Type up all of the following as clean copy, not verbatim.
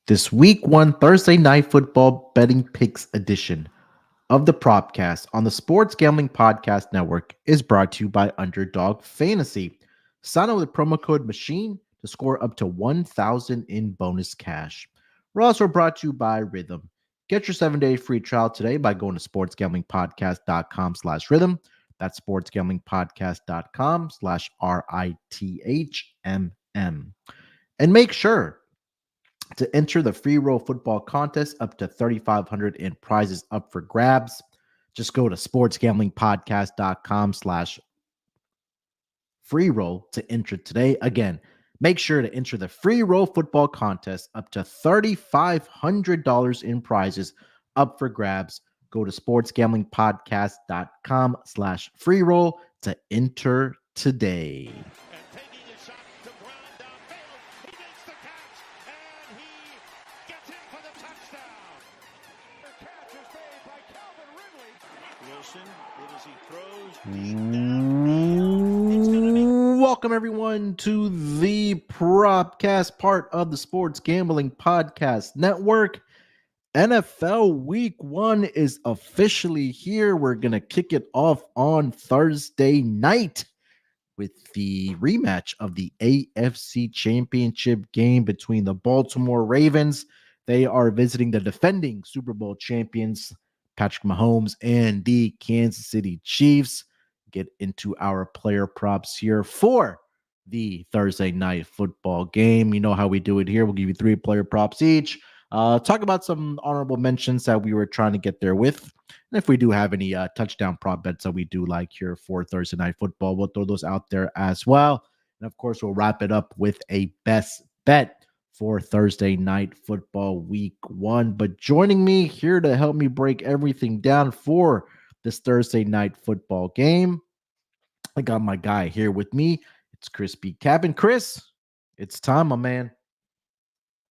This week one Thursday night football betting picks edition of the Propcast on the Sports Gambling Podcast Network is brought to you by Underdog Fantasy. Sign up with promo code MACHINE to score up to 1,000 in bonus cash. We're also brought to you by Rhythm. Get your 7-day free trial today by going to sportsgamblingpodcast.com/rhythm. That's sportsgamblingpodcast.com/RITHMM. And make sure to enter the free roll football contest up to 3,500 in prizes up for grabs. Just go to sportsgamblingpodcast.com/free roll to enter today. Again, make sure to enter the free roll football contest up to $3,500 in prizes up for grabs. Go to sportsgamblingpodcast.com/free roll to enter today. Welcome, everyone, to the Propcast, part of the Sports Gambling Podcast Network. NFL Week 1 is officially here. We're going to kick it off on Thursday night with the rematch of the AFC Championship game between the Baltimore Ravens. They are visiting the defending Super Bowl champions, Patrick Mahomes, and the Kansas City Chiefs. Get into our player props here for the Thursday night football game. You know how we do it here. We'll give you 3 player props each. Talk about some honorable mentions that we were trying to get there with. And if we do have any touchdown prop bets that we do like here for Thursday night football, we'll throw those out there as well. And of course, we'll wrap it up with a best bet for Thursday night football week 1. But joining me here to help me break everything down for this Thursday night football game, I got my guy here with me. It's ChrisBeCappinn. Chris, it's time, my man.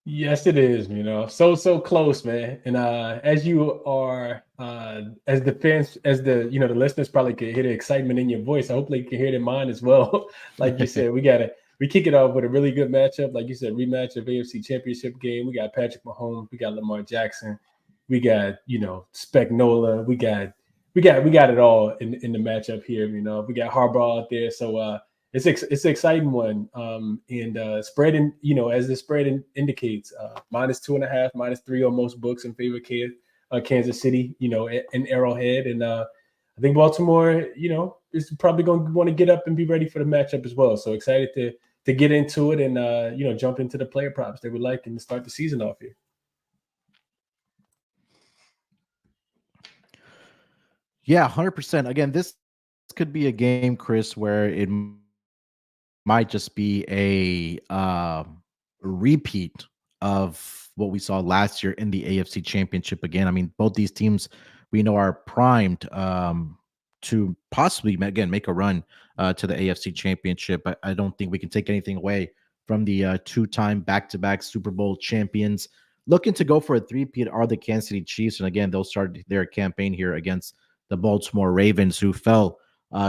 Yes, it is, so close, man. And as you are as the fans, as the listeners probably could hear the excitement in your voice. I hope they can hear it in mine as well. Like you said, we kick it off with a really good matchup. Like you said, rematch of AFC Championship game. We got Patrick Mahomes, we got Lamar Jackson, we got Spagnola, we got it all in the matchup here. We got Harbaugh out there, so it's an exciting one. And spreading, as the spread indicates, -2.5, -3 on most books in favor of Kansas City, in Arrowhead. And I think Baltimore, is probably going to want to get up and be ready for the matchup as well. So excited to get into it and, jump into the player props they would like and start the season off here. Yeah, 100%. Again, this could be a game, Chris, where it might just be a repeat of what we saw last year in the AFC Championship again. I mean, both these teams we know are primed to possibly, again, make a run to the AFC Championship. I don't think we can take anything away from the 2-time back-to-back Super Bowl champions. Looking to go for a three-peat are the Kansas City Chiefs. And again, they'll start their campaign here against the Baltimore Ravens, who fell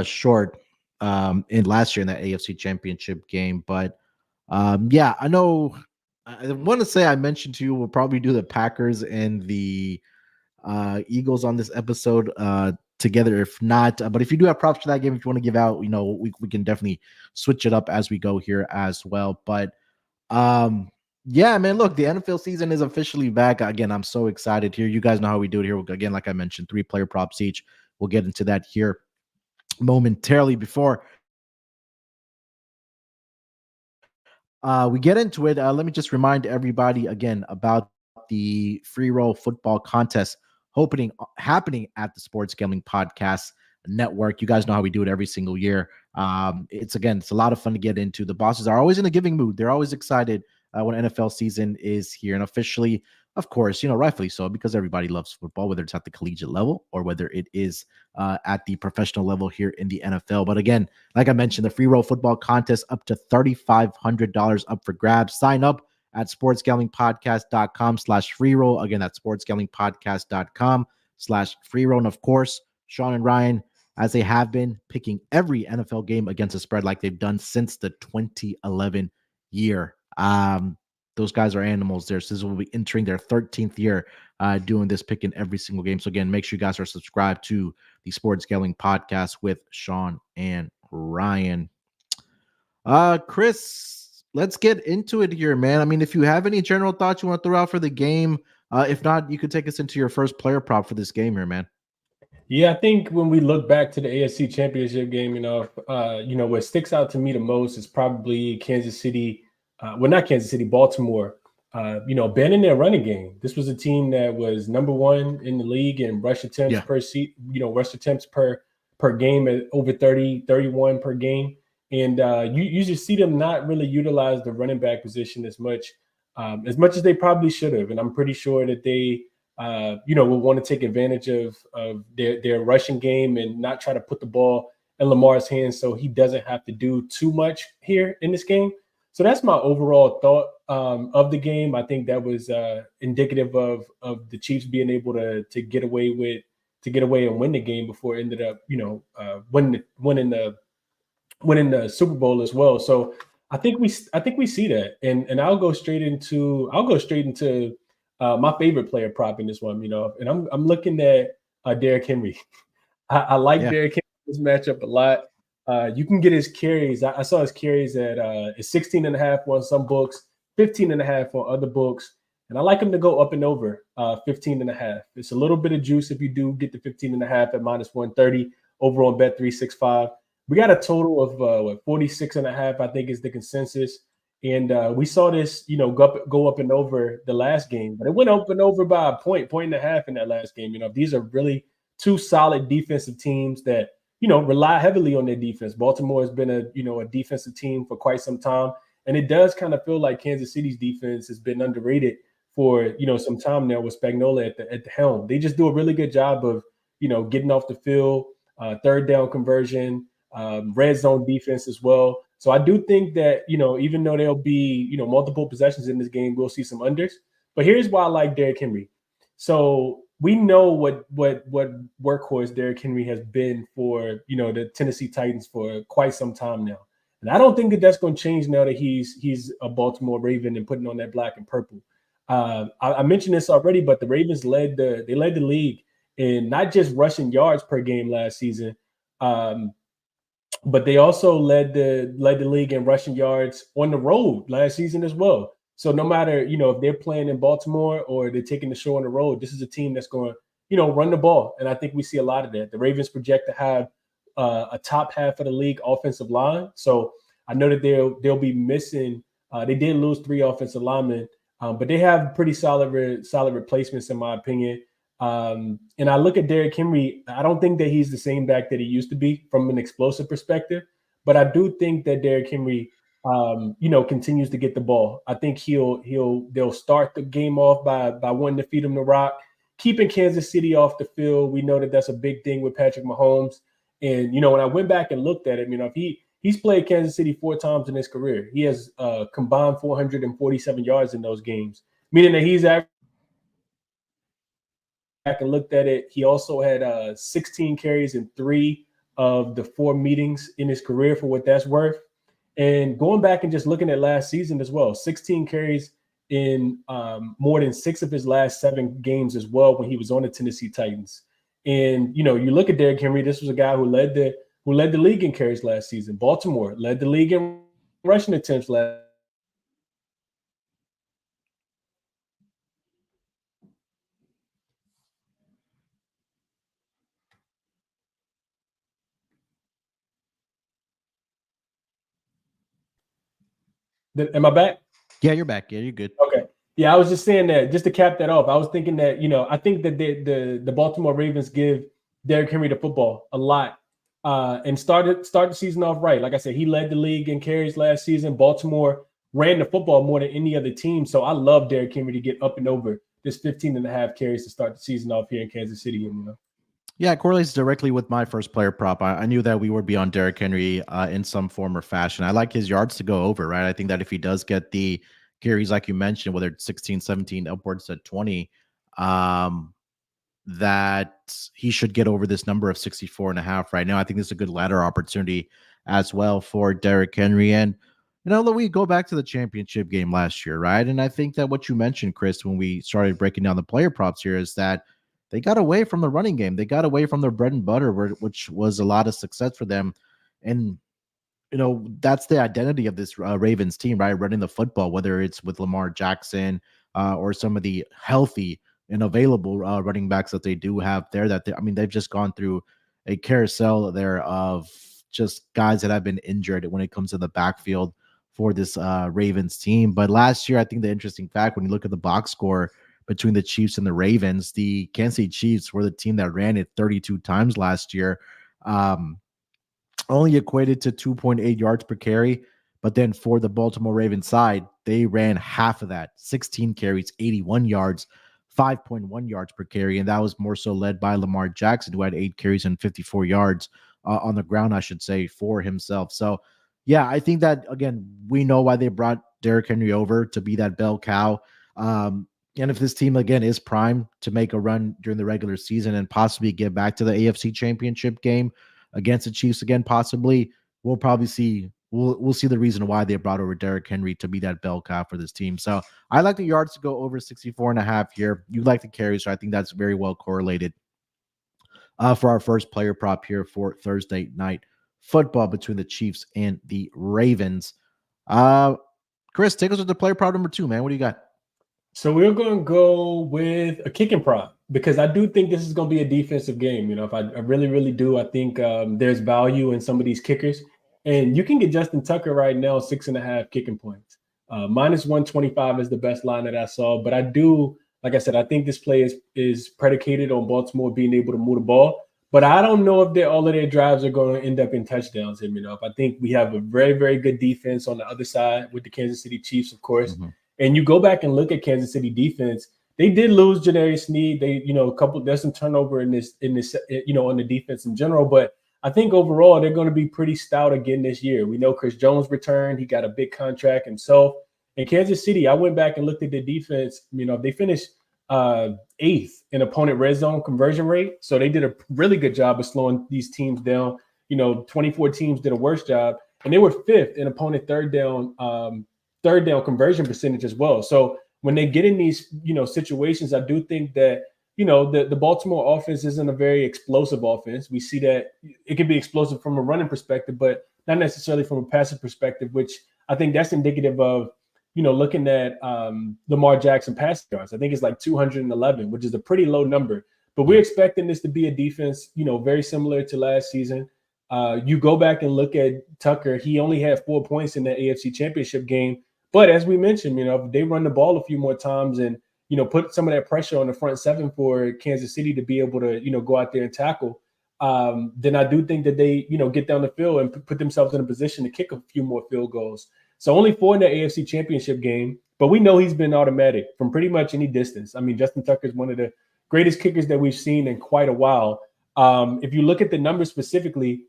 short in last year in that AFC Championship game. But yeah, I know. I want to say I mentioned to you we'll probably do the Packers and the Eagles on this episode together. If not, but if you do have props for that game, if you want to give out, we can definitely switch it up as we go here as well. But yeah, man, look, the NFL season is officially back. Again, I'm so excited here. You guys know how we do it here. Again, like I mentioned, 3 player props each. We'll get into that here momentarily. Before we get into it, let me just remind everybody again about the free roll football contest happening at the Sports Gambling Podcast Network. You guys know how we do it every single year. It's a lot of fun to get into. The bosses are always in a giving mood. They're always excited when NFL season is here, and officially, of course, rightfully so, because everybody loves football, whether it's at the collegiate level or whether it is at the professional level here in the NFL. But again, like I mentioned, the free roll football contest up to $3,500 up for grabs. Sign up at sportsgamblingpodcast.com/free roll. Again, that's sportsgamblingpodcast.com/free roll. And of course, Sean and Ryan, as they have been, picking every NFL game against the spread like they've done since the 2011 year. those guys are animals there. So this will be entering their 13th year doing this, picking every single game. So again, make sure you guys are subscribed to the Sports Gambling Podcast with Sean and Ryan. Chris, let's get into it here, man. I mean, if you have any general thoughts you want to throw out for the game, if not, you could take us into your first player prop for this game here, man. Yeah, I think when we look back to the AFC Championship game, what sticks out to me the most is probably Kansas City. Not Kansas City, Baltimore. Banning their running game. This was a team that was number one in the league in rush attempts rush attempts per game at over 30, 31 per game. And you just see them not really utilize the running back position as much as they probably should have. And I'm pretty sure that they will want to take advantage of their rushing game and not try to put the ball in Lamar's hands so he doesn't have to do too much here in this game. So that's my overall thought of the game. I think that was indicative of the Chiefs being able to get away and win the game before it ended up, winning the Super Bowl as well. So I think we see that, and I'll go straight into my favorite player prop in this one, and I'm looking at Derrick Henry. I like Derrick Henry in this matchup a lot. You can get his carries. I saw his carries at 16.5 on some books, 15.5 on other books, and I like him to go up and over 15.5. It's a little bit of juice if you do get the 15.5 at -130 over on Bet365. We got a total of 46.5, I think is the consensus. And we saw this, go up and over the last game, but it went up and over by a point and a half in that last game. These are really two solid defensive teams that, rely heavily on their defense. Baltimore has been a defensive team for quite some time. And it does kind of feel like Kansas City's defense has been underrated for, some time now with Spagnuolo at the helm. They just do a really good job of, getting off the field, third down conversion, red zone defense as well. So I do think that, even though there'll be, multiple possessions in this game, we'll see some unders. But here's why I like Derrick Henry. So we know what workhorse Derrick Henry has been for, the Tennessee Titans for quite some time now. And I don't think that that's going to change now that he's a Baltimore Raven and putting on that black and purple. I mentioned this already, but the Ravens led the league in not just rushing yards per game last season, but they also led the league in rushing yards on the road last season as well. So no matter, if they're playing in Baltimore or they're taking the show on the road, this is a team that's going to, run the ball. And I think we see a lot of that. The Ravens project to have a top half of the league offensive line. So I know that they'll be missing. They did lose 3 offensive linemen, but they have pretty solid replacements in my opinion. And I look at Derrick Henry. I don't think that he's the same back that he used to be from an explosive perspective, but I do think that Derrick Henry, continues to get the ball. I think they'll start the game off by wanting to feed him the rock, keeping Kansas City off the field. We know that that's a big thing with Patrick Mahomes. And, when I went back and looked at him, he's played Kansas City 4 times in his career. He has combined 447 yards in those games, meaning that he's back and looked at it. He also had 16 carries in 3 of the 4 meetings in his career, for what that's worth. And going back and just looking at last season as well, 16 carries in more than 6 of his last 7 games as well when he was on the Tennessee Titans. And, you look at Derrick Henry, this was a guy who led the league in carries last season. Baltimore led the league in rushing attempts last. Am I back? Yeah, you're back. Yeah, you're good. Okay. Yeah, I was just saying that just to cap that off. I was thinking that, I think that the Baltimore Ravens give Derrick Henry the football a lot and start the season off right. Like I said, he led the league in carries last season. Baltimore ran the football more than any other team. So I love Derrick Henry to get up and over this 15.5 carries to start the season off here in Kansas City. Yeah, it correlates directly with my first player prop. I knew that we would be on Derrick Henry in some form or fashion. I like his yards to go over, right? I think that if he does get the carries, like you mentioned, whether it's 16, 17, upwards to 20, that he should get over this number of 64.5 right now. I think this is a good ladder opportunity as well for Derrick Henry. And, We go back to the championship game last year, right? And I think that what you mentioned, Chris, when we started breaking down the player props here, is that they got away from the running game. They got away from their bread and butter, which was a lot of success for them. And that's the identity of this Ravens team, right? Running the football, whether it's with Lamar Jackson or some of the healthy and available running backs that they do have there. They've just gone through a carousel there of just guys that have been injured when it comes to the backfield for this Ravens team. But last year, I think the interesting fact when you look at the box score between the Chiefs and the Ravens, the Kansas City Chiefs were the team that ran it 32 times last year. Only equated to 2.8 yards per carry. But then for the Baltimore Ravens side, they ran half of that, 16 carries, 81 yards, 5.1 yards per carry. And that was more so led by Lamar Jackson, who had 8 carries and 54 yards on the ground, I should say, for himself. So, yeah, I think that, again, we know why they brought Derrick Henry over to be that bell cow. And if this team, again, is primed to make a run during the regular season and possibly get back to the AFC Championship game against the Chiefs again, possibly, we'll probably see we'll see the reason why they brought over Derrick Henry to be that bell cow for this team. So I like the yards to go over 64.5 here. You like the carries, so I think that's very well correlated for our first player prop here for Thursday night football between the Chiefs and the Ravens. Chris, take us with the player prop number 2, man. What do you got? So we're going to go with a kicking prop because I do think this is going to be a defensive game. If I really, really do, I think there's value in some of these kickers. And you can get Justin Tucker right now, 6.5 kicking points. Minus 125 is the best line that I saw. But I do, like I said, I think this play is predicated on Baltimore being able to move the ball. But I don't know if all of their drives are going to end up in touchdowns. I think we have a very, very good defense on the other side with the Kansas City Chiefs, of course. Mm-hmm. And you go back and look at Kansas City defense, they did lose Ja'Darius Sneed. There's some turnover in this, on the defense in general. But I think overall they're going to be pretty stout again this year. We know Chris Jones returned. He got a big contract himself. In Kansas City, I went back and looked at the defense. They finished 8th in opponent red zone conversion rate. So they did a really good job of slowing these teams down. 24 teams did a worse job. And they were 5th in opponent third down conversion percentage as well. So when they get in these, situations, I do think that, the Baltimore offense isn't a very explosive offense. We see that it can be explosive from a running perspective, but not necessarily from a passing perspective, which I think that's indicative of, looking at Lamar Jackson passing yards. I think it's like 211, which is a pretty low number. But we're expecting this to be a defense, very similar to last season. You go back and look at Tucker. He only had 4 points in the AFC Championship game. But as we mentioned, if they run the ball a few more times and, put some of that pressure on the front seven for Kansas City to be able to, go out there and tackle, then I do think that they, get down the field and put themselves in a position to kick a few more field goals. So only 4 in the AFC Championship game, but we know he's been automatic from pretty much any distance. I mean, Justin Tucker is one of the greatest kickers that we've seen in quite a while. If you look at the numbers specifically,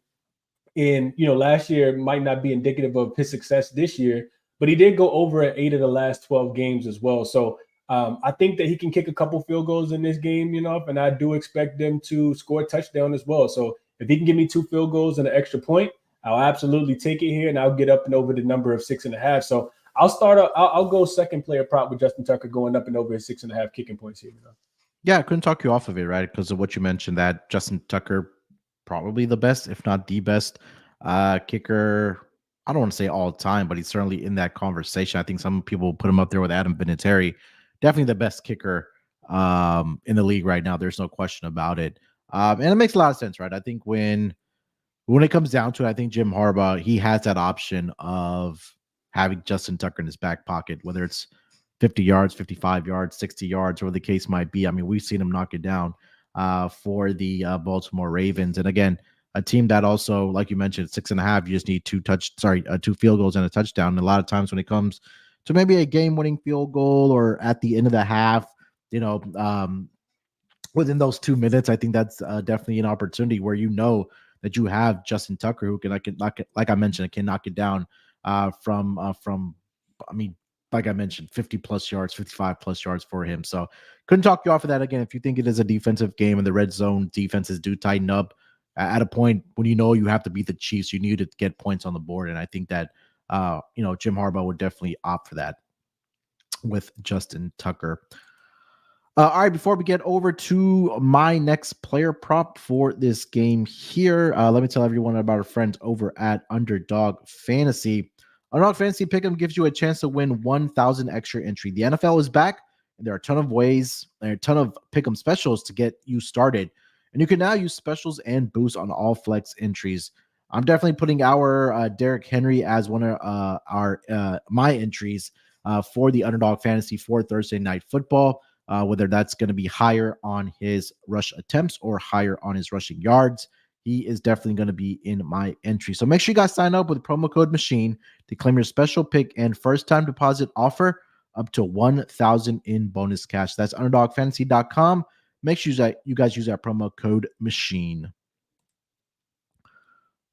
last year might not be indicative of his success this year, but he did go over at 8 of the last 12 games as well. So I think that he can kick a couple field goals in this game, and I do expect them to score a touchdown as well. So if he can give me 2 field goals and an extra point, I'll absolutely take it here, and I'll get up and over the number of 6.5. So I'll go second player prop with Justin Tucker going up and over his 6.5 kicking points here. Yeah, I couldn't talk you off of it, right? Because of what you mentioned, that Justin Tucker, probably the best, if not the best kicker. I don't want to say all time, but he's certainly in that conversation. I think some people put him up there with Adam Vinatieri. Definitely the best kicker in the league right now. There's no question about it. And it makes a lot of sense, right? I think when it comes down to it, I think Jim Harbaugh, he has that option of having Justin Tucker in his back pocket, whether it's 50 yards, 55 yards, 60 yards, or the case might be. I mean, we've seen him knock it down for the Baltimore Ravens. And again, a team that also, like you mentioned, 6.5, you just need 2 field goals and a touchdown. And a lot of times when it comes to maybe a game-winning field goal or at the end of the half, within those 2 minutes, I think that's definitely an opportunity where that you have Justin Tucker who can, like I mentioned, can knock it down from like I mentioned, 50 plus yards, 55 plus yards for him. So couldn't talk you off of that. Again, if you think it is a defensive game and the red zone defenses do tighten up at a point when you have to beat the Chiefs, you need to get points on the board. And I think that Jim Harbaugh would definitely opt for that with Justin Tucker. All right, before we get over to my next player prop for this game here, let me tell everyone about our friends over at Underdog Fantasy. Underdog Fantasy Pick'em gives you a chance to win 1,000 extra entry. The NFL is back, and there are a ton of ways, there are a ton of Pick'em specials to get you started. And you can now use specials and boosts on all flex entries. I'm definitely putting our Derrick Henry as one of my entries for the Underdog Fantasy for Thursday Night Football. Whether that's going to be higher on his rush attempts or higher on his rushing yards. He is definitely going to be in my entry. So make sure you guys sign up with promo code MACHINE to claim your special pick and first time deposit offer up to $1,000 in bonus cash. That's underdogfantasy.com. Make sure you guys use that promo code MACHINE.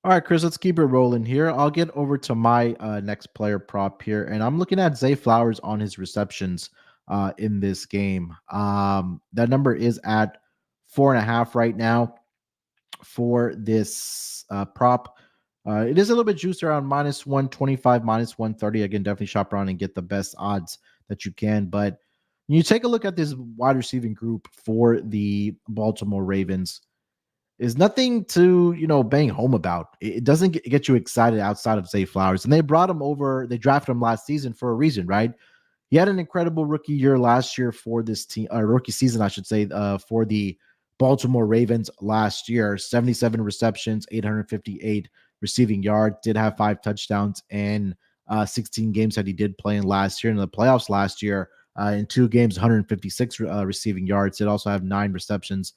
All right, Chris, let's keep it rolling here. I'll get over to my next player prop here, and I'm looking at Zay Flowers on his receptions in this game. That number is at 4.5 right now for this prop. It is a little bit juiced around minus 125, minus 130. Again, definitely shop around and get the best odds that you can. But when you take a look at this wide receiving group for the Baltimore Ravens, is nothing to bang home about. It doesn't get you excited outside of Zay Flowers. And they brought him over. They drafted him last season for a reason, right? He had an incredible rookie year last year for this team, rookie season, I should say, for the Baltimore Ravens last year. 77 receptions, 858 receiving yards, did have 5 touchdowns and 16 games that he did play in last year. In the playoffs last year, in 2 games, 156 receiving yards. Did also have 9 receptions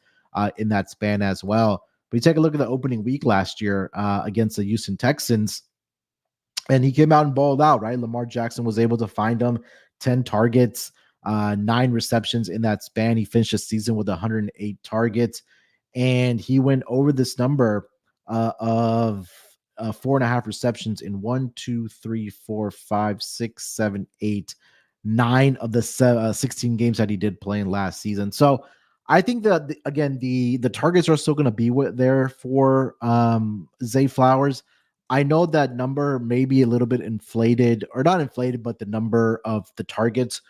in that span as well. But you take a look at the opening week last year against the Houston Texans, and he came out and balled out, right? Lamar Jackson was able to find him 10 targets, 9 receptions in that span. He finished the season with 108 targets, and he went over this number of 4.5 receptions in 1, 2, 3, 4, 5, 6, 7, 8, 9 of the 16 games that he did play in last season. So I think that again, the targets are still going to be there for Zay Flowers. I know that number may be a little bit inflated, or not inflated, but the number of the targets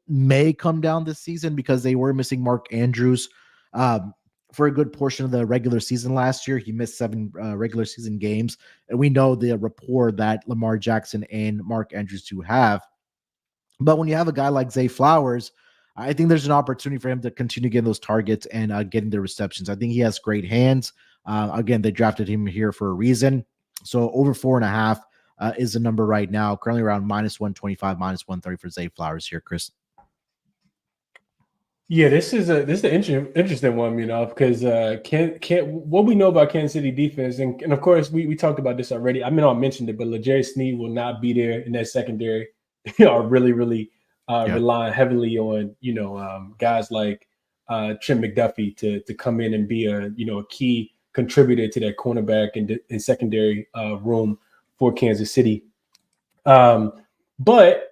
may come down this season because they were missing Mark Andrews for a good portion of the regular season last year. He missed 7 regular season games, and we know the rapport that Lamar Jackson and Mark Andrews do have. But when you have a guy like Zay Flowers, I think there's an opportunity for him to continue getting those targets and getting the receptions. I think he has great hands. Again, they drafted him here for a reason. So over 4.5 is the number right now, currently around minus 125, minus 130 for Zay Flowers here, Chris. Yeah, this is an interesting one, because what we know about Kansas City defense, and of course we talked about this already. I mentioned it, but L'Jarius Sneed will not be there in that secondary. They are really relying heavily on guys like Trent McDuffie to come in and be a key contributor to that cornerback and secondary room for Kansas City. But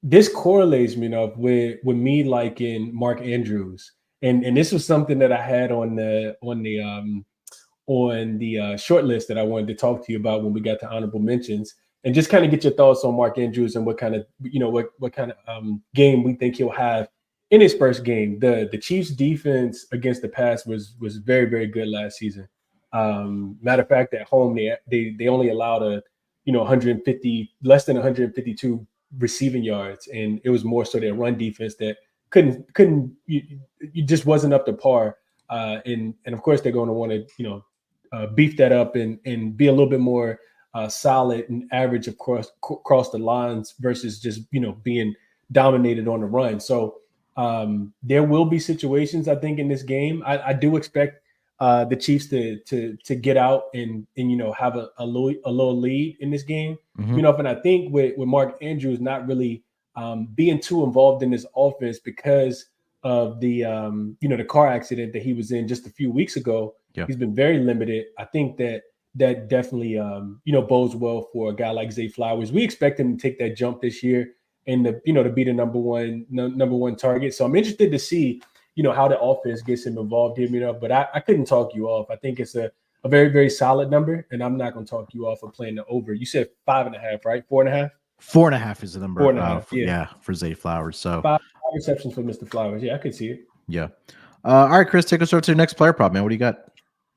this correlates, with me liking Mark Andrews, and this was something that I had on the short list that I wanted to talk to you about when we got to honorable mentions, and just kind of get your thoughts on Mark Andrews and what kind of game we think he'll have in his first game. The Chiefs' defense against the pass was very, very good last season. Matter of fact, at home they only allowed less than 152 receiving yards, and it was more so their run defense that couldn't you just wasn't up to par. And of course they're going to want to beef that up and be a little bit more solid and average across the lines versus just being dominated on the run. So there will be situations, I think, in this game. I do expect the Chiefs to get out and have a low lead in this game. Mm-hmm. And I think with Mark Andrews not really being too involved in this offense because of the the car accident that he was in just a few weeks ago. Yeah. He's been very limited. I think that definitely bodes well for a guy like Zay Flowers. We expect him to take that jump this year and to be the number one target. So I'm interested to see how the offense gets him involved here, but I couldn't talk you off. I think it's a a very, very solid number. And I'm not going to talk you off of playing the over. You said 5.5, right? 4.5? 4.5 is the number. 4.5. Yeah. For Zay Flowers. So five receptions for Mr. Flowers. Yeah, I could see it. Yeah. All right, Chris, take us over to your next player prop, man. What do you got?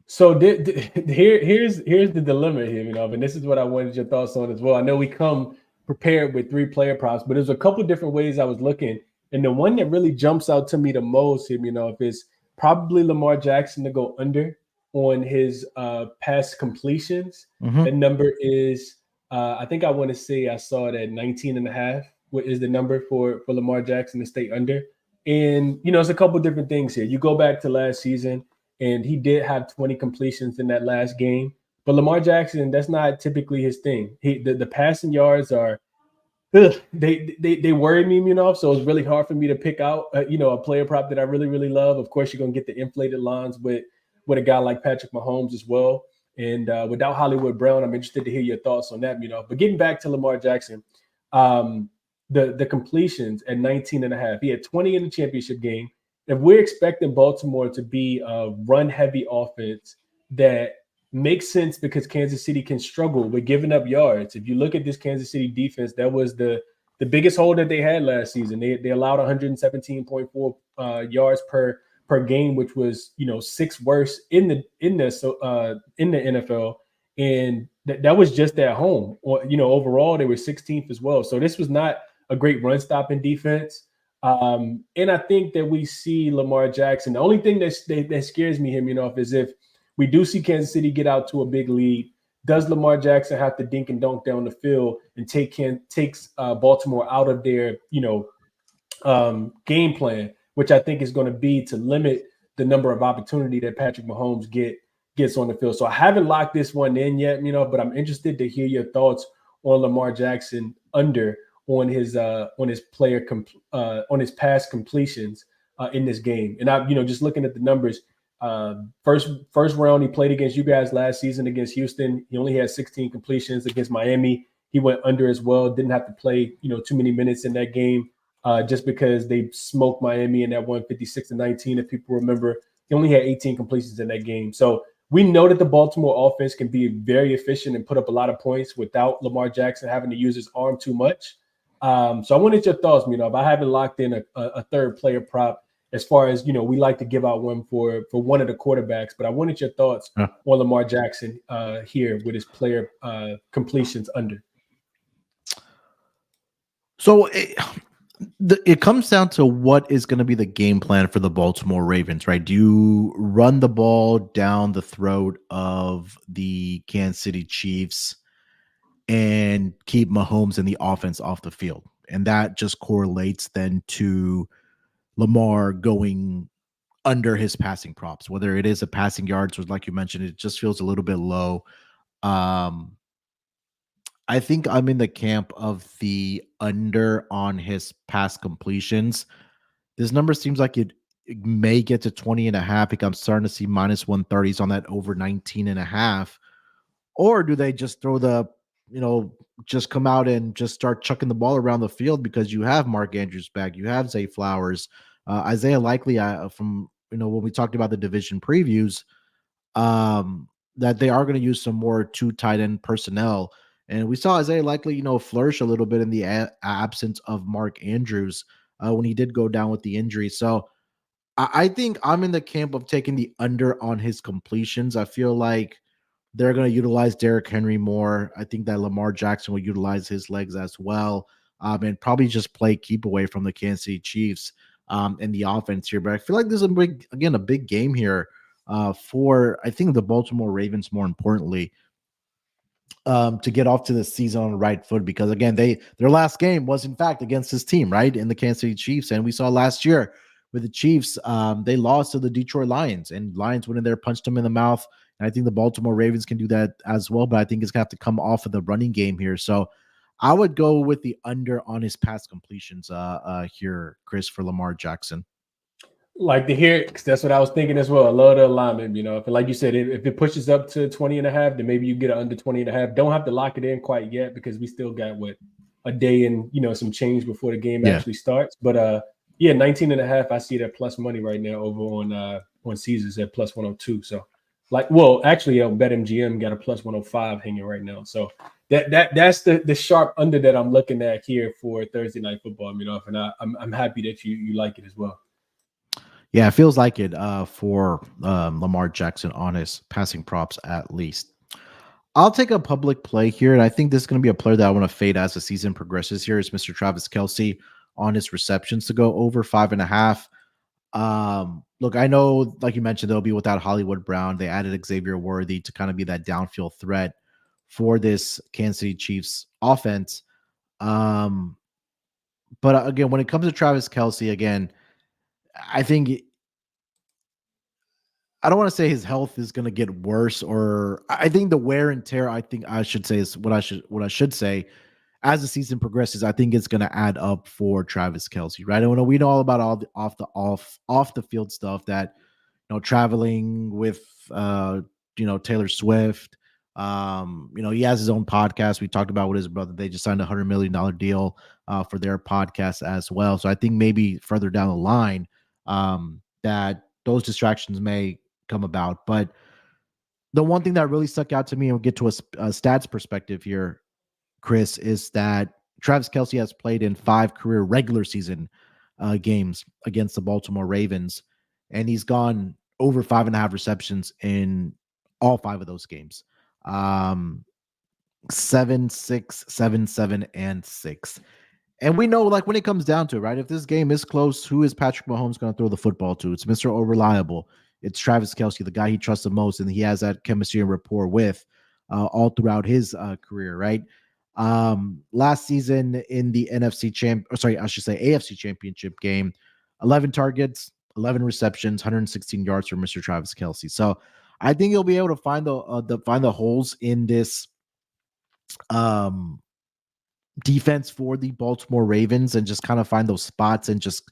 So here's the dilemma here, and this is what I wanted your thoughts on as well. I know we come prepared with 3 player props, but there's a couple different ways I was looking, and the one that really jumps out to me the most here, is probably Lamar Jackson to go under on his pass completions. Mm-hmm. The number is, I think I want to say I saw it at 19.5. What is the number for Lamar Jackson to stay under? And it's a couple different things here. You go back to last season, and he did have 20 completions in that last game. But Lamar Jackson, that's not typically his thing. The passing yards are, they worry me, so it's really hard for me to pick out, a player prop that I really, really love. Of course, you're going to get the inflated lines with a guy like Patrick Mahomes as well. And without Hollywood Brown, I'm interested to hear your thoughts on that, But getting back to Lamar Jackson, the completions at 19.5, he had 20 in the championship game. If we're expecting Baltimore to be a run-heavy offense that makes sense because Kansas City can struggle with giving up yards. If you look at this Kansas City defense, that was the biggest hole that they had last season. They allowed 117.4 yards per game, which was 6th worst in the NFL, and that was just at home. Overall they were 16th as well. So this was not a great run stopping defense. And I think that we see Lamar Jackson. The only thing that scares me here, is if we do see Kansas City get out to a big lead, does Lamar Jackson have to dink and dunk down the field and takes Baltimore out of their game plan, which I think is going to be to limit the number of opportunity that Patrick Mahomes gets on the field. So I haven't locked this one in yet, but I'm interested to hear your thoughts on Lamar Jackson under on his pass completions in this game. And I, just looking at the numbers, first round he played against you guys last season against Houston. He only had 16 completions. Against Miami, he went under as well. Didn't have to play too many minutes in that game just because they smoked Miami in that 156-19. If people remember, he only had 18 completions in that game. So we know that the Baltimore offense can be very efficient and put up a lot of points without Lamar Jackson having to use his arm too much. So I wanted your thoughts, if I haven't locked in a third player prop, as far as, we like to give out one for one of the quarterbacks, but I wanted your thoughts on Lamar Jackson here with his player completions under. So it comes down to what is going to be the game plan for the Baltimore Ravens, right? Do you run the ball down the throat of the Kansas City Chiefs and keep Mahomes and the offense off the field? And that just correlates then to Lamar going under his passing props, whether it is a passing yards or, like you mentioned, it just feels a little bit low. I think I'm in the camp of the under on his pass completions. This number seems like it may get to 20.5. I think I'm starting to see minus 130s on that over 19.5. Or do they just throw just come out and just start chucking the ball around the field because you have Mark Andrews back, you have Zay Flowers, Isaiah Likely, from when we talked about the division previews, that they are going to use some more 2 tight end personnel. And we saw Isaiah Likely, flourish a little bit in the absence of Mark Andrews when he did go down with the injury. So I think I'm in the camp of taking the under on his completions. I feel like they're going to utilize Derrick Henry more. I think that Lamar Jackson will utilize his legs as well, and probably just keep away from the Kansas City Chiefs in the offense here. But I feel like there's a big game here for, I think, the Baltimore Ravens, more importantly, to get off to the season on the right foot, because again, their last game was in fact against this team, right, in the Kansas City Chiefs. And we saw last year with the Chiefs, they lost to the Detroit Lions, and Lions went in there, punched them in the mouth. And I think the Baltimore Ravens can do that as well, but I think it's going to have to come off of the running game here. So I would go with the under on his pass completions here, Chris, for Lamar Jackson. Like to hear it, because that's what I was thinking as well. I love the alignment, If, like you said, if it pushes up to 20.5, then maybe you get an under 20.5. Don't have to lock it in quite yet because we still got a day and some change before the game actually starts. But 19.5, I see that plus money right now over on Caesars at plus 102. So Like, well, actually, BetMGM got a plus 105 hanging right now. So that's the sharp under that I'm looking at here for Thursday night football. And I'm happy that you like it as well. Yeah, it feels like it for Lamar Jackson on his passing props at least. I'll take a public play here, and I think this is going to be a player that I want to fade as the season progresses. Here is Mr. Travis Kelce on his receptions to go over 5.5. Look, I know, like you mentioned, they'll be without Hollywood Brown. They added Xavier Worthy to kind of be that downfield threat for this Kansas City Chiefs offense. Um, but again, when it comes to Travis Kelce, again, I think I don't want to say his health is going to get worse, or I think the wear and tear. I think I should say is what I should say as the season progresses. I think it's going to add up for Travis Kelce, right? And we know all about all the off the field stuff that traveling with Taylor Swift. He has his own podcast. We talked about with his brother. They just signed $100 million deal for their podcast as well. So I think maybe further down the line that those distractions may come about. But the one thing that really stuck out to me, and we'll get to a stats perspective here, Chris, is that Travis Kelce has played in 5 career regular season games against the Baltimore Ravens, and he's gone over 5.5 receptions in all 5 of those games. 7, 6, 7, 7, and 6. And we know, like, when it comes down to it, right? If this game is close, who is Patrick Mahomes going to throw the football to? It's Mr. O'Reliable. It's Travis Kelce, the guy he trusts the most, and he has that chemistry and rapport with all throughout his career, right? Last season in the AFC Championship game, 11 targets, 11 receptions, 116 yards for Mr. Travis Kelce. So I think he'll be able to find the holes in this defense for the Baltimore Ravens and just kind of find those spots and just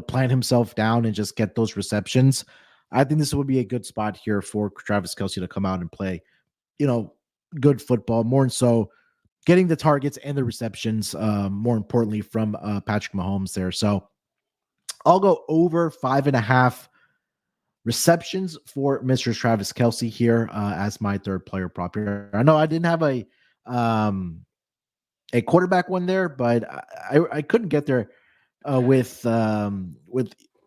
plant himself down and just get those receptions. I think this would be a good spot here for Travis Kelce to come out and play good football, more so getting the targets and the receptions, more importantly, from Patrick Mahomes there. So I'll go over 5.5 receptions for Mr. Travis Kelce here as my third player prop here. I know I didn't have a quarterback one there, but I couldn't get there with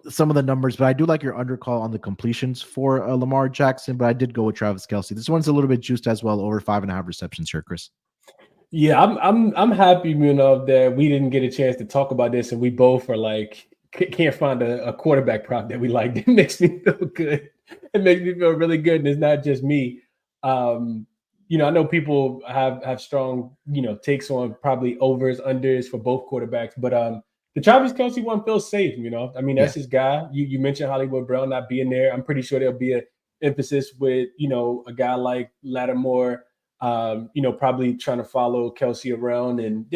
some of the numbers. But I do like your undercall on the completions for Lamar Jackson. But I did go with Travis Kelce. This one's a little bit juiced as well, over 5.5 receptions here, Chris. Yeah, I'm happy, that we didn't get a chance to talk about this, and we both are like can't find a quarterback prop that we like. It makes me feel good. It makes me feel really good, and it's not just me. I know people have strong, takes on probably overs, unders for both quarterbacks, but the Travis Kelce one feels safe. That's his guy. You mentioned Hollywood Brown not being there. I'm pretty sure there'll be an emphasis with a guy like Lattimore. Probably trying to follow Kelce around, and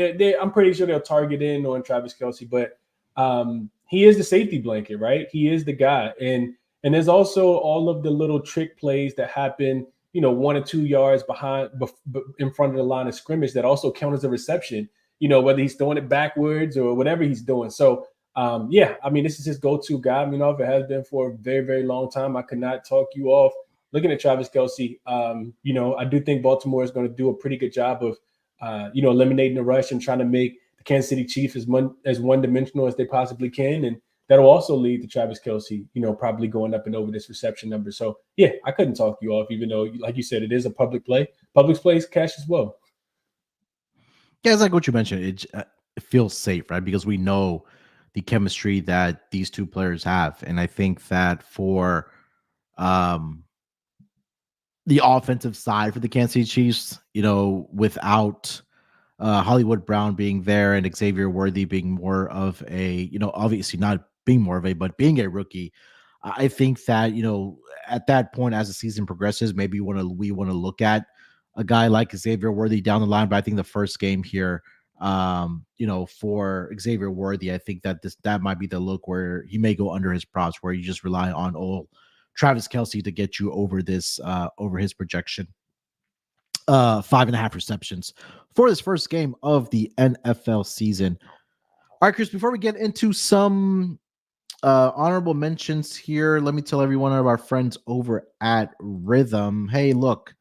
I'm pretty sure they'll target in on Travis Kelce, but he is the safety blanket, right? He is the guy, and there's also all of the little trick plays that happen, 1 or 2 yards behind, in front of the line of scrimmage that also count as a reception. Whether he's throwing it backwards or whatever he's doing. So this is his go-to guy. If it has been for a very, very long time, I could not talk you off looking at Travis Kelce. I do think Baltimore is going to do a pretty good job of, eliminating the rush and trying to make the Kansas City Chiefs as one-dimensional as they possibly can. And that'll also lead to Travis Kelce, probably going up and over this reception number. So, yeah, I couldn't talk you off, even though, like you said, it is a public play. Public plays cash as well. Yeah, it's like what you mentioned. It feels safe, right? Because we know the chemistry that these two players have. And I think that for the offensive side for the Kansas City Chiefs, without Hollywood Brown being there and Xavier Worthy being more of a, obviously not being more of a, but being a rookie, I think that, at that point as the season progresses, maybe we want to look at a guy like Xavier Worthy down the line. But I think the first game here, for Xavier Worthy, I think that might be the look where he may go under his props, where you just rely on old Travis Kelce to get you over this, over his projection. 5.5 receptions for this first game of the NFL season. All right, Chris, before we get into some honorable mentions here. Let me tell every one of our friends over at Rhythm. Hey, look,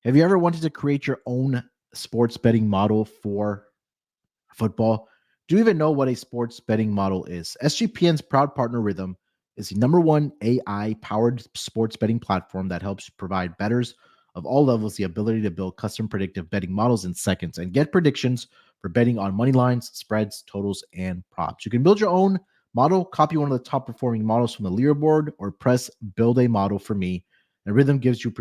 have you ever wanted to create your own sports betting model for football? Do you even know what a sports betting model is? SGPN's proud partner Rhythm is the number one AI powered sports betting platform that helps provide bettors of all levels the ability to build custom predictive betting models in seconds and get predictions for betting on money lines, spreads, totals, and props. You can build your own model, copy one of the top performing models from the leaderboard, or press build a model for me. And Rhythm gives you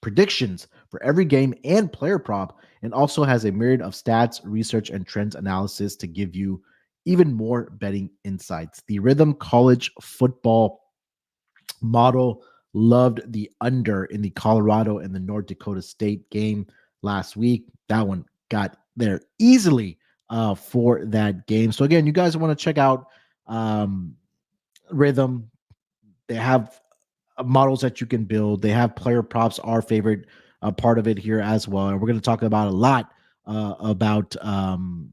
predictions for every game and player prop, and also has a myriad of stats, research, and trends analysis to give you even more betting insights. The Rhythm College Football model loved the under in the Colorado and the North Dakota State game last week. That one got there easily for that game. So again, you guys want to check out Rhythm. They have models that you can build. They have player props, our favorite part of it here as well. And we're going to talk about a lot about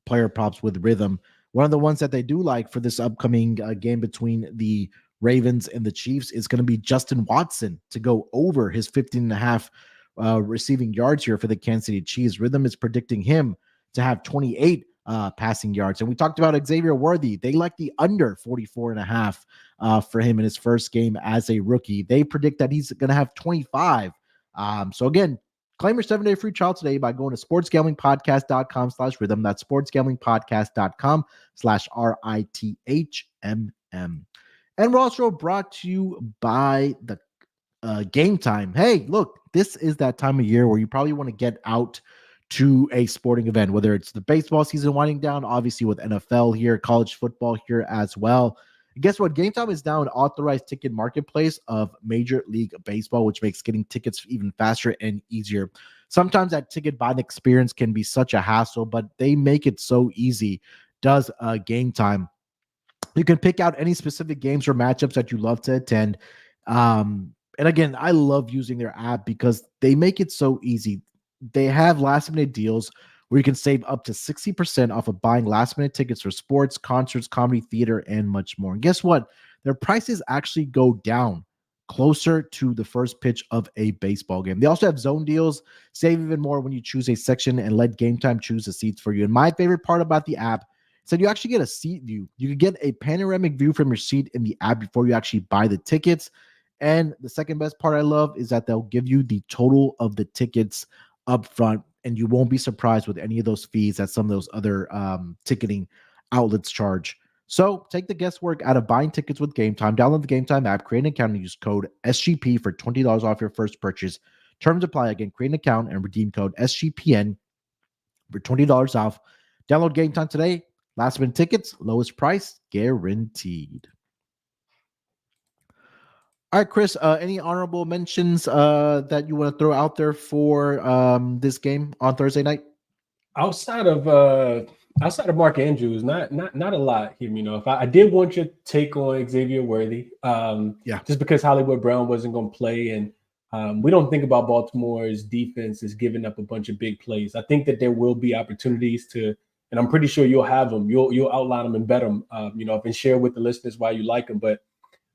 player props with Rhythm. One of the ones that they do like for this upcoming game between the Ravens and the Chiefs is going to be Justin Watson to go over his 15 and a half receiving yards here for the Kansas City Chiefs. Rhythm is predicting him to have 28 passing yards. And we talked about Xavier Worthy. They like the under 44 and a half for him in his first game as a rookie. They predict that he's going to have 25. So again, claim your 7-day free trial today by going to sportsgamblingpodcast.com/rhythm. That's sportsgamblingpodcast.com/RITHMM. And we're also brought to you by the Game Time. Hey, look, this is that time of year where you probably want to get out to a sporting event, whether it's the baseball season winding down, obviously with NFL here, college football here as well. And guess what? Game Time is now an authorized ticket marketplace of Major League Baseball, which makes getting tickets even faster and easier. Sometimes that ticket buying experience can be such a hassle, but they make it so easy. Does Game Time. You can pick out any specific games or matchups that you love to attend. And again, I love using their app because they make it so easy. They have last minute deals where you can save up to 60% off of buying last minute tickets for sports, concerts, comedy, theater, and much more. And guess what? Their prices actually go down closer to the first pitch of a baseball game. They also have zone deals. Save even more when you choose a section and let Game Time choose the seats for you. And my favorite part about the app is that you actually get a seat view. You can get a panoramic view from your seat in the app before you actually buy the tickets. And the second best part I love is that they'll give you the total of the tickets up front, and you won't be surprised with any of those fees that some of those other ticketing outlets charge. So take the guesswork out of buying tickets with Game Time. Download the Game Time app, create an account, and use code SGP for $20 off your first purchase. Terms apply. Again, create an account and redeem code SGPN for $20 off. Download Game Time today. Last minute tickets, lowest price guaranteed. All right, Chris, any honorable mentions that you want to throw out there for this game on Thursday night? Outside of Mark Andrews, not a lot here. You know, if I did want your take on Xavier Worthy, just because Hollywood Brown wasn't going to play, and we don't think about Baltimore's defense as giving up a bunch of big plays. I think that there will be opportunities to, and I'm pretty sure you'll have them. You'll outline them and bet them. You know, and share with the listeners why you like them. But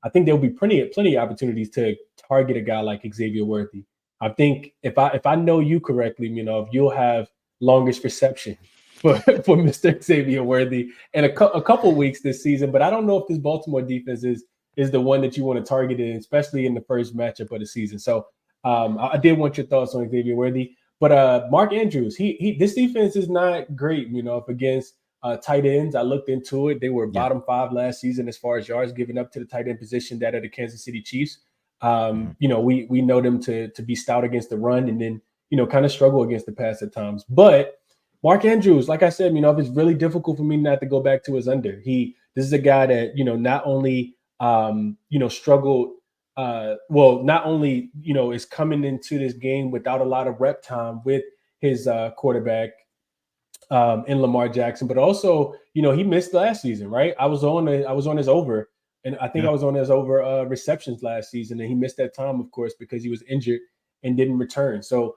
I think there'll be plenty of opportunities to target a guy like Xavier Worthy. I think if I know you correctly, you know, if you'll have longest reception for Mr. Xavier Worthy in a couple weeks this season. But I don't know if this Baltimore defense is the one that you want to target in, especially in the first matchup of the season. So I did want your thoughts on Xavier Worthy. But Mark Andrews, this defense is not great, you know, up against tight ends. I looked into it. They were bottom 5 last season as far as yards given up to the tight end position, that of the Kansas City Chiefs. You know, we know them to be stout against the run, and then, you know, kind of struggle against the pass at times. But Mark Andrews, like I said, you know, if it's really difficult for me not to go back to his under. This is a guy that, you know, not only you know, struggled, not only, you know, is coming into this game without a lot of rep time with his quarterback in Lamar Jackson, but also, you know, he missed last season, right? I was on his over, and I think I was on his over receptions last season, and he missed that time, of course, because he was injured and didn't return. So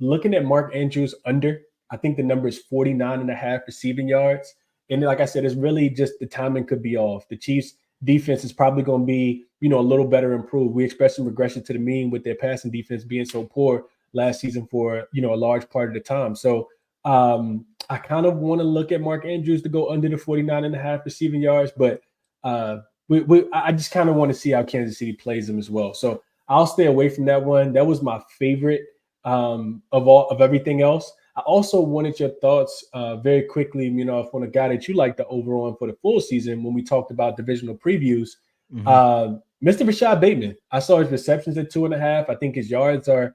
looking at Mark Andrews under, I think the number is 49.5 receiving yards. And like I said, it's really just the timing could be off. The Chiefs defense is probably going to be, a little better improved. We expect some regression to the mean with their passing defense being so poor last season for, a large part of the time. So I kind of want to look at Mark Andrews to go under the 49.5 receiving yards, but I just kind of want to see how Kansas City plays them as well. So I'll stay away from that one. That was my favorite of everything else. I also wanted your thoughts very quickly, on a guy that you like the over on for the full season when we talked about divisional previews. Mr. Rashad Bateman. I saw his receptions at 2.5. I think his yards are,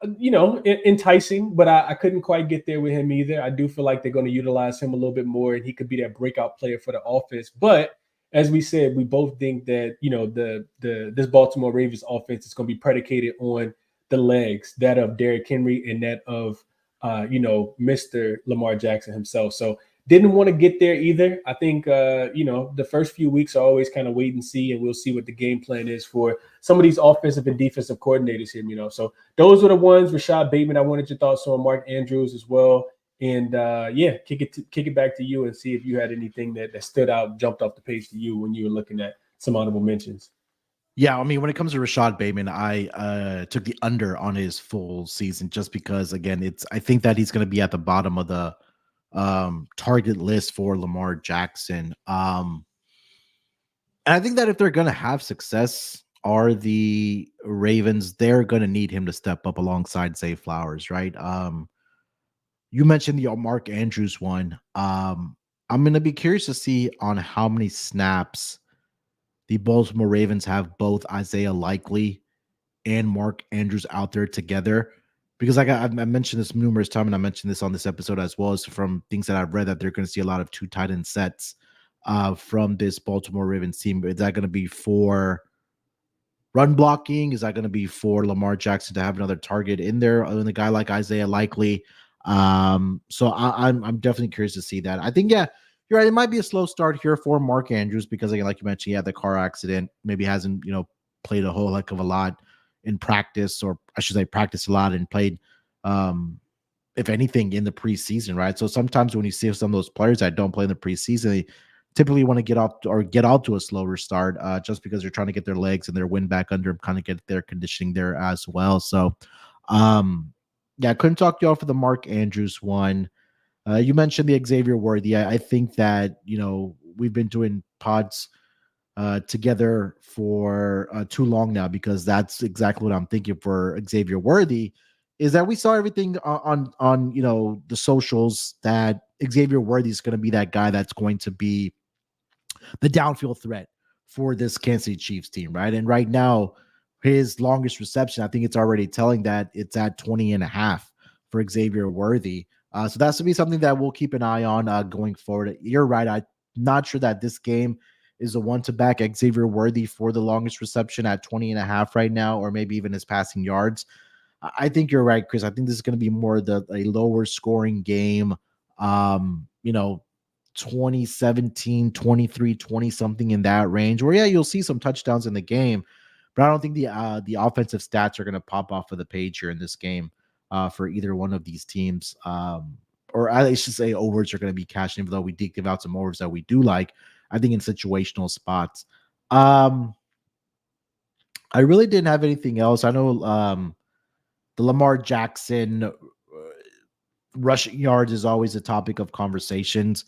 enticing, but I couldn't quite get there with him either. I do feel like they're going to utilize him a little bit more, and he could be that breakout player for the offense. But as we said, we both think that this Baltimore Ravens offense is going to be predicated on the legs, that of Derrick Henry and that of Mr. Lamar Jackson himself. So didn't want to get there either. I think the first few weeks are always kind of wait and see, and we'll see what the game plan is for some of these offensive and defensive coordinators here. So those were the ones. Rashad Bateman, I wanted your thoughts on Mark Andrews as well. And kick it back to you and see if you had anything that stood out, jumped off the page to you when you were looking at some honorable mentions. Yeah, I mean, when it comes to Rashad Bateman, I took the under on his full season just because, again, I think that he's going to be at the bottom of the target list for Lamar Jackson. And I think that if they're going to have success, are the Ravens, they're going to need him to step up alongside Zay Flowers, right? You mentioned the Mark Andrews one. I'm going to be curious to see on how many snaps the Baltimore Ravens have both Isaiah Likely and Mark Andrews out there together. Because I mentioned this numerous times, and I mentioned this on this episode as well as from things that I've read, that they're going to see a lot of two tight end sets from this Baltimore Ravens team. Is that going to be for run blocking? Is that going to be for Lamar Jackson to have another target in there, other than a guy like Isaiah Likely? So I'm definitely curious to see that. I think, yeah, you're right. It might be a slow start here for Mark Andrews because, again, like you mentioned, he had the car accident, maybe hasn't, played a whole heck of a lot in practice, or I should say practiced a lot and played, if anything, in the preseason, right? So sometimes when you see some of those players that don't play in the preseason, they typically want to get out to a slower start just because they're trying to get their legs and their wind back under them, kind of get their conditioning there as well. So, yeah, I couldn't talk you off for the Mark Andrews one. You mentioned the Xavier Worthy. I think that, we've been doing pods together for too long now, because that's exactly what I'm thinking for Xavier Worthy, is that we saw everything on the socials that Xavier Worthy is going to be that guy that's going to be the downfield threat for this Kansas City Chiefs team, right? And right now, his longest reception, I think it's already telling that it's at 20.5 for Xavier Worthy. So that's to be something that we'll keep an eye on going forward. You're right. I'm not sure that this game is the one to back Xavier Worthy for the longest reception at 20.5 right now, or maybe even his passing yards. I think you're right, Chris. I think this is going to be more a lower scoring game. 2017, 23, 20 something in that range, where, yeah, you'll see some touchdowns in the game, but I don't think the offensive stats are going to pop off of the page here in this game for either one of these teams. Or I should say overs are going to be cashing, even though we did give out some overs that we do like, I think, in situational spots. I really didn't have anything else. I know the Lamar Jackson rushing yards is always a topic of conversations.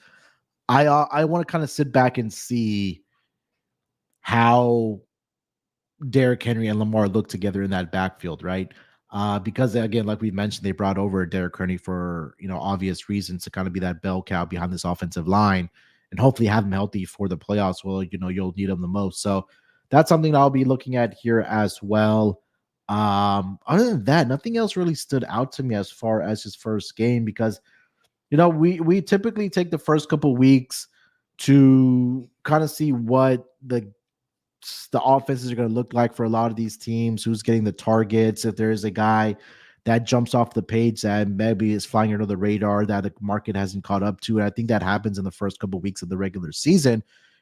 I want to kind of sit back and see how Derrick Henry and Lamar look together in that backfield, right? Because, again, like we mentioned, they brought over Derrick Henry for obvious reasons, to kind of be that bell cow behind this offensive line, and hopefully have him healthy for the playoffs. Well, you'll need him the most. So that's something I'll be looking at here as well. Other than that, nothing else really stood out to me as far as his first game, because we typically take the first couple weeks to kind of see what the offenses are going to look like for a lot of these teams, who's getting the targets, if there is a guy that jumps off the page that maybe is flying under the radar that the market hasn't caught up to. And I think that happens in the first couple of weeks of the regular season,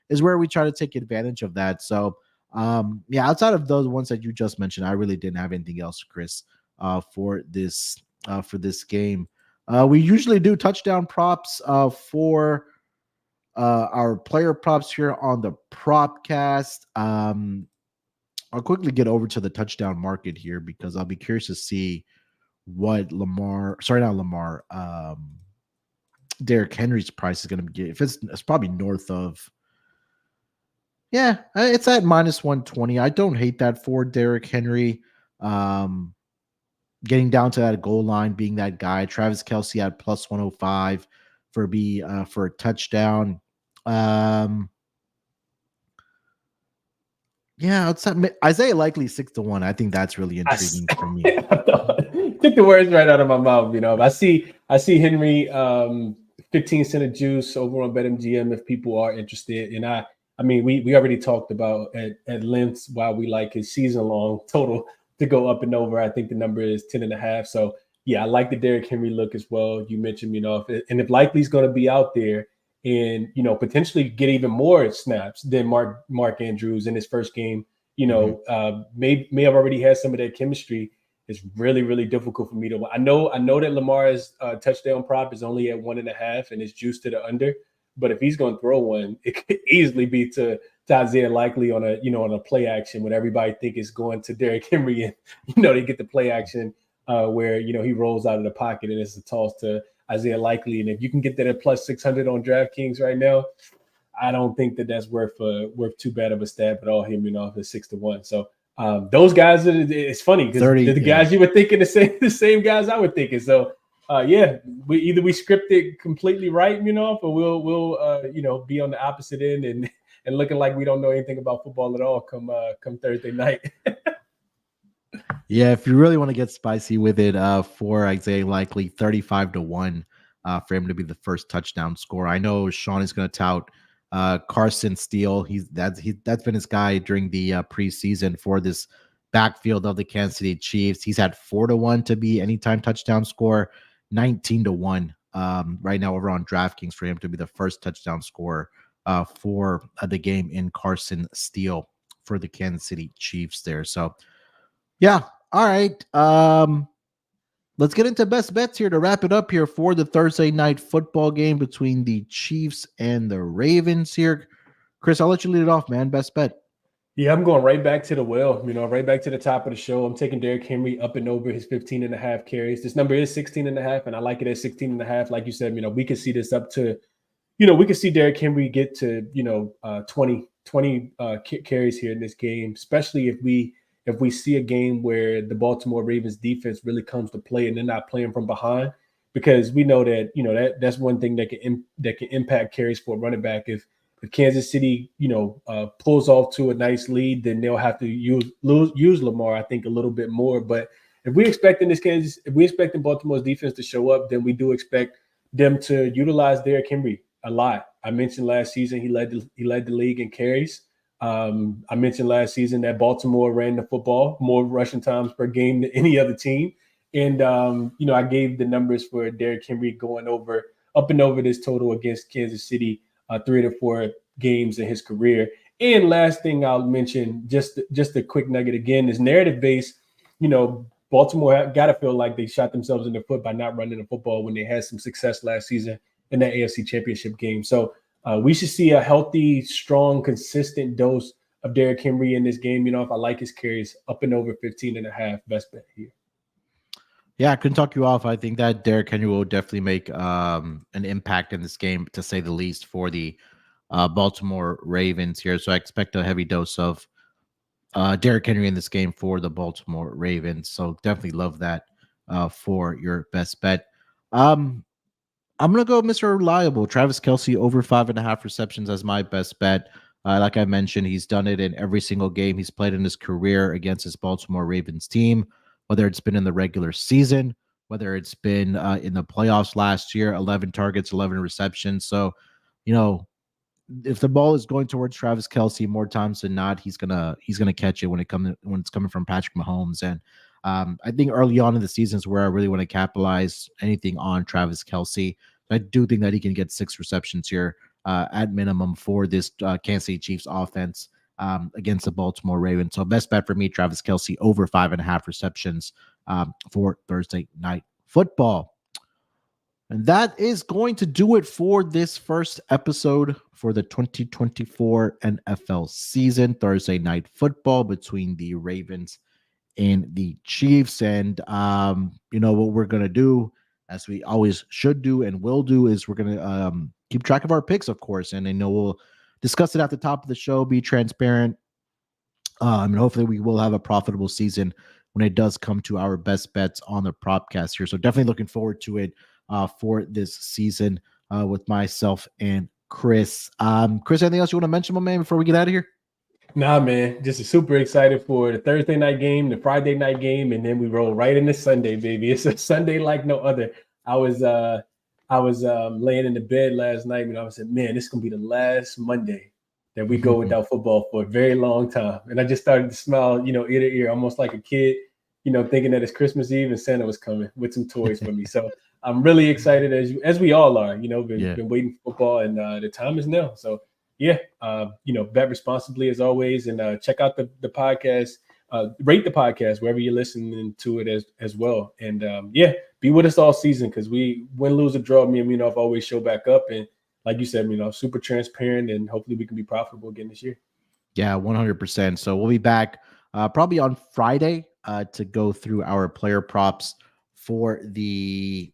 is where we try to take advantage of that. So, yeah, outside of those ones that you just mentioned, I really didn't have anything else, Chris, for this game. We usually do touchdown props for our player props here on the Propcast. I'll quickly get over to the touchdown market here because I'll be curious to see what Derrick Henry's price is going to be. If it's probably north of, yeah, it's at minus 120. I don't hate that for Derrick Henry. Getting down to that goal line, being that guy. Travis Kelce at plus 105 for a touchdown. Yeah, Isaiah Likely 6-1. I think that's really intriguing for me. Took the words right out of my mouth. I see Henry 15 cent of juice over on BetMGM if people are interested. And I mean, we already talked about at length why we like his season long total to go up and over. I think the number is 10.5. So yeah, I like the Derrick Henry look as well. You mentioned, if Likely's going to be out there and potentially get even more snaps than Mark Andrews in his first game, may have already had some of that chemistry. It's really, really difficult for me to. I know that Lamar's touchdown prop is only at 1.5 and it's juiced to the under. But if he's going to throw one, it could easily be to Isaiah Likely on a play action when everybody think it's going to Derrick Henry, and they get the play action where he rolls out of the pocket and it's a toss to Isaiah Likely. And if you can get that at plus 600 on DraftKings right now, I don't think that's worth too bad of a stab at all. Him at 6-1. So those guys, it's funny because the guys you were thinking the same guys I were thinking. So. We script it completely right, or we'll be on the opposite end and looking like we don't know anything about football at all come Thursday night. Yeah, if you really want to get spicy with it, for Isaiah Likely 35-1 for him to be the first touchdown scorer. I know Sean is going to tout Carson Steele. That's been his guy during the preseason for this backfield of the Kansas City Chiefs. He's had 4-1 to be anytime touchdown scorer. 19-1 right now over on DraftKings for him to be the first touchdown scorer for the game in Carson Steele for the Kansas City Chiefs there. So, yeah. All right. Let's get into best bets here to wrap it up here for the Thursday night football game between the Chiefs and the Ravens here. Chris, I'll let you lead it off, man. Best bet. Yeah, I'm going right back to the well, right back to the top of the show. I'm taking Derrick Henry up and over his 15.5 carries. This number is 16.5, and I like it at 16.5. Like you said, we could see this up to, we could see Derrick Henry get to, 20 carries here in this game, especially if we see a game where the Baltimore Ravens defense really comes to play and they're not playing from behind, because we know that, that's one thing that can impact carries for a running back. If Kansas City, pulls off to a nice lead, then they'll have to use Lamar, I think, a little bit more. But if we're expecting Baltimore's defense to show up, then we do expect them to utilize Derrick Henry a lot. I mentioned last season he led the league in carries. I mentioned last season that Baltimore ran the football more rushing times per game than any other team. And, I gave the numbers for Derrick Henry going up and over this total against Kansas City 3 to 4 games in his career. And last thing I'll mention, just a quick nugget again, is narrative based. Baltimore got to feel like they shot themselves in the foot by not running the football when they had some success last season in that AFC Championship game. So we should see a healthy, strong, consistent dose of Derrick Henry in this game. If I like his carries, up and over 15.5, best bet here. Yeah, I couldn't talk you off. I think that Derrick Henry will definitely make an impact in this game, to say the least, for the Baltimore Ravens here. So I expect a heavy dose of Derrick Henry in this game for the Baltimore Ravens. So definitely love that for your best bet. I'm going to go Mr. Reliable. Travis Kelce over 5.5 receptions as my best bet. Like I mentioned, he's done it in every single game he's played in his career against his Baltimore Ravens team, whether it's been in the regular season, whether it's been in the playoffs last year, 11 targets, 11 receptions. So, if the ball is going towards Travis Kelce more times than not, he's gonna catch it when it's coming from Patrick Mahomes. And I think early on in the season is where I really want to capitalize anything on Travis Kelce. I do think that he can get 6 receptions here at minimum for this Kansas City Chiefs offense against the Baltimore Ravens. So best bet for me, Travis Kelce over 5.5 receptions for Thursday night football. And that is going to do it for this first episode for the 2024 NFL season. Thursday night football between the Ravens and the Chiefs. And what we're gonna do, as we always should do and will do, is we're gonna keep track of our picks, of course. And I know we'll discuss it at the top of the show, be transparent. And hopefully we will have a profitable season when it does come to our best bets on the propcast here. So definitely looking forward to it for this season with myself and Chris. Chris, anything else you want to mention, my man, before we get out of here? Nah, man, just super excited for the Thursday night game, the Friday night game, and then we roll right into Sunday, baby. It's a Sunday like no other. I was laying in the bed last night and I said, man, this is gonna be the last Monday that we go without football for a very long time. And I just started to smile, ear to ear, almost like a kid, thinking that it's Christmas Eve and Santa was coming with some toys for me. So I'm really excited, as we all are. Been waiting for football, and the time is now. So yeah, bet responsibly as always, and check out the podcast. Rate the podcast wherever you're listening to it as well. And be with us all season, because we win, lose, or draw. Me and Munaf always show back up, and like you said, super transparent, and hopefully we can be profitable again this year. Yeah, 100%. So we'll be back probably on Friday to go through our player props for the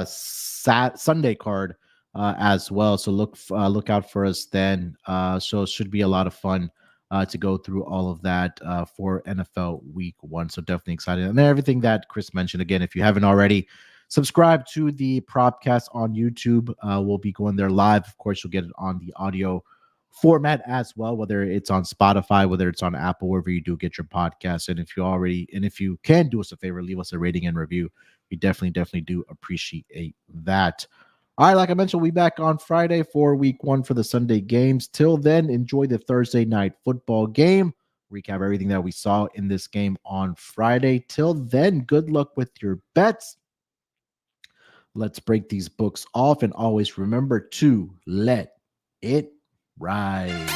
Sunday card as well. So look out for us then. So it should be a lot of fun to go through all of that for NFL Week 1. So definitely excited. And then everything that Chris mentioned, again, if you haven't already, subscribe to the Propcast on YouTube. We'll be going there live. Of course, you'll get it on the audio format as well, whether it's on Spotify, whether it's on Apple, wherever you do get your podcast. And if you can do us a favor, leave us a rating and review. We definitely do appreciate that. All right, like I mentioned, we'll be back on Friday for Week 1 for the Sunday games. Till then, enjoy the Thursday night football game. Recap everything that we saw in this game on Friday. Till then, good luck with your bets. Let's break these books off, and always remember to let it ride.